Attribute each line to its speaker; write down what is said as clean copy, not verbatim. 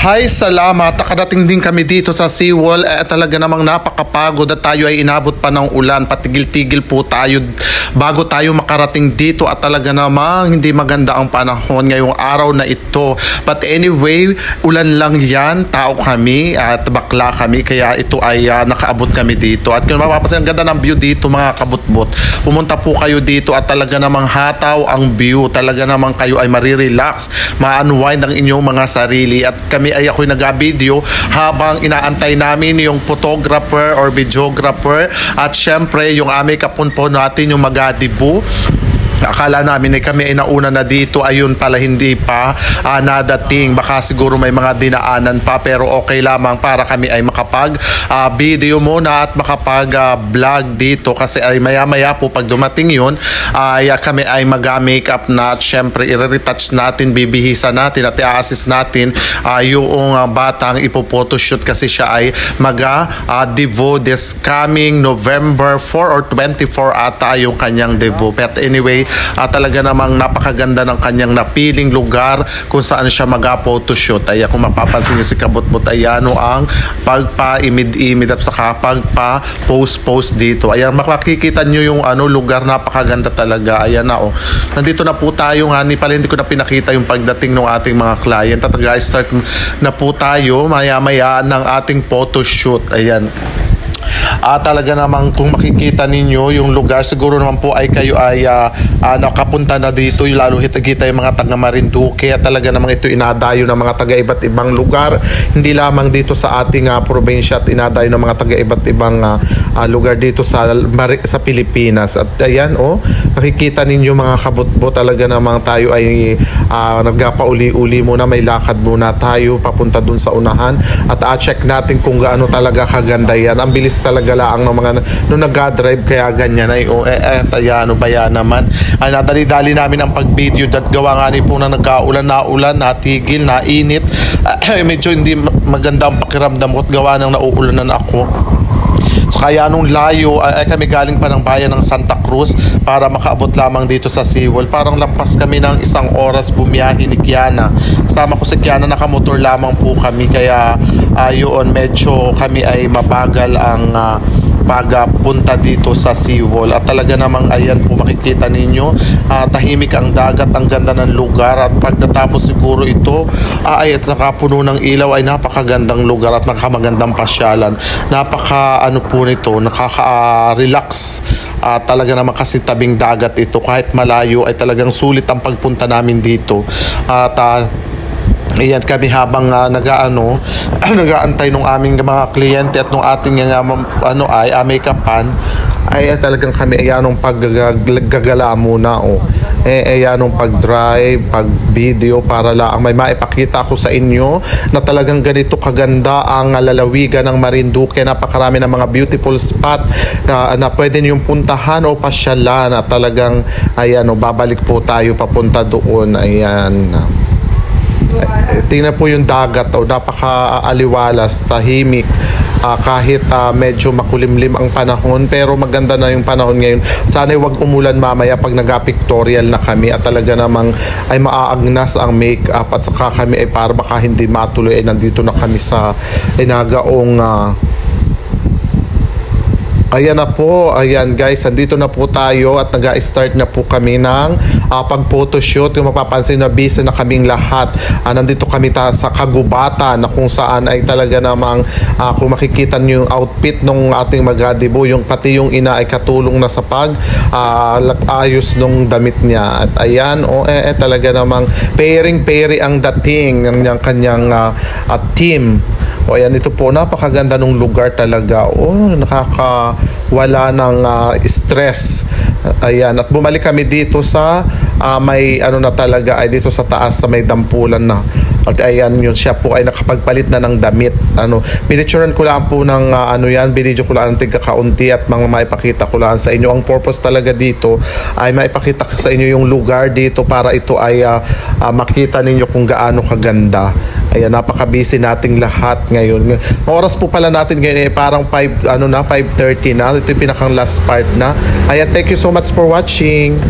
Speaker 1: Hi, salamat. Nakadating din kami dito sa SeaWorld. Talaga namang napakapagod at tayo ay inabot pa ng ulan. Patigil-tigil po tayo bago tayo makarating dito at talaga namang hindi maganda ang panahon ngayong araw na ito. But anyway, ulan lang yan. Tao kami at bakla kami kaya ito ay nakaabot kami dito. At kung mapapansin, ang ganda ng view dito mga kabutbot. Pumunta po kayo dito at talaga namang hataw ang view. Talaga namang kayo ay marirelax, ma-unwind ang inyong mga sarili. At kami ay ako'y nag-video habang inaantay namin yung photographer or videographer at syempre yung aming kapunpo natin yung magadibu. Akala namin kami ay nauna na dito, ayun pala hindi pa nadating. Baka siguro may mga dinaanan pa pero okay lamang para kami ay makapag video muna at makapag vlog dito kasi ay maya maya po pag dumating yun ay kami ay mag-makeup na at syempre i-retouch natin, bibihisan natin at i-assist natin yung batang ipo-photoshoot kasi siya ay mag-devo this coming November 4 or 24 ata yung kanyang devo. But anyway, talaga namang napakaganda ng kanyang napiling lugar kung saan siya mag-photoshoot. Ay kung mapapansin nyo si Kabutbot, ayan ang pagpa-imid-imid at saka pagpa-post-post dito. Ayan, makikita nyo yung lugar, napakaganda talaga. Ayan na nandito na po tayo nga, hindi ko na pinakita yung pagdating ng ating mga client. At guys, start na po tayo maya-maya ng ating photoshoot. Ayan. Talaga namang kung makikita ninyo yung lugar, siguro naman po ay kayo ay nakapunta na dito, lalo kita yung mga taga Marinduque at talaga namang ito inadayo ng mga taga iba't ibang lugar, hindi lamang dito sa ating probinsya at inadayo ng mga taga iba't ibang lugar dito sa Pilipinas. At ayan nakikita ninyo mga kabutbot, talaga namang tayo ay nagpauli-uli muna, may lakad muna tayo papunta dun sa unahan at check natin kung gaano talaga kaganda yan. Ang bilis talaga laang ng mga nung nag-drive kaya ganyan ay ba yan naman ay nadali-dali namin ang pag-video at gawa nga po na nagkaulan na ulan, natigil, nainit. Medyo hindi maganda ang pakiramdam ko at gawa nang nauulanan ako. So kaya nung layo ay kami galing pa ng bayan ng Santa Cruz para makaabot lamang dito sa SeaWorld. Parang lampas kami ng 1 oras bumiyahe ni Kiana. Kasama ko si Kiana, nakamotor lamang po kami kaya yun medyo kami ay mabagal ang pagpunta dito sa SeaWorld. At talaga namang ayan po makikita ninyo, tahimik ang dagat, ang ganda ng lugar at pag natapos siguro ito at saka puno ng ilaw ay napakagandang lugar at nakamagandang pasyalan. Napaka po nito, nakaka-relax. Talaga naman kasi tabing dagat ito, kahit malayo ay talagang sulit ang pagpunta namin dito. At ayan kami habang nag-aantay ng aming mga kliyente at ng ating make-upan ay talagang kami ayanong paggagala muna ayanong pag-drive, pag-video para lang may maipakita ko sa inyo na talagang ganito kaganda ang lalawigan ng Marinduque. Napakarami ng mga beautiful spot na pwede niyong puntahan o pasyalan at talagang babalik po tayo papunta doon. Ayan. Tingnan po yung dagat, napaka-aliwalas, tahimik, kahit medyo makulimlim ang panahon pero maganda na yung panahon ngayon. Sana wag umulan mamaya pag nag-pictorial na kami at talaga namang ay maaagnas ang make-up at saka kami ay para baka hindi matuloy ay nandito na kami sa inagaong ayan na po, ayan guys, andito na po tayo at nag-start na po kami ng pag-photoshoot. Yung mapapansin na busy na kaming lahat. Nandito kami sa kagubatan na kung saan ay talaga namang kung makikita nyo yung outfit ng ating magadibo, yung pati yung ina ay katulong na sa ayos ng damit niya. At ayan, talaga namang pairing ang dating ng kanyang team. Ayan, ito po, napakaganda ng lugar talaga. Nakakawala ng stress. Ayan, at bumalik kami dito sa may na talaga ay dito sa taas sa may dampulan na. At ayan yun, siya po ay nakapagpalit na ng damit. Pinicturean ko lang po ng binidyo ko lang ng tigkakaunti at maipakita ko lang sa inyo. Ang purpose talaga dito ay maipakita sa inyo yung lugar dito para ito ay makita ninyo kung gaano kaganda. Ayan, napaka-busy nating lahat ngayon. Oras po pala natin ngayon parang 5:30 na. Ito yung pinakang last part na. Ayan, thank you so much for watching.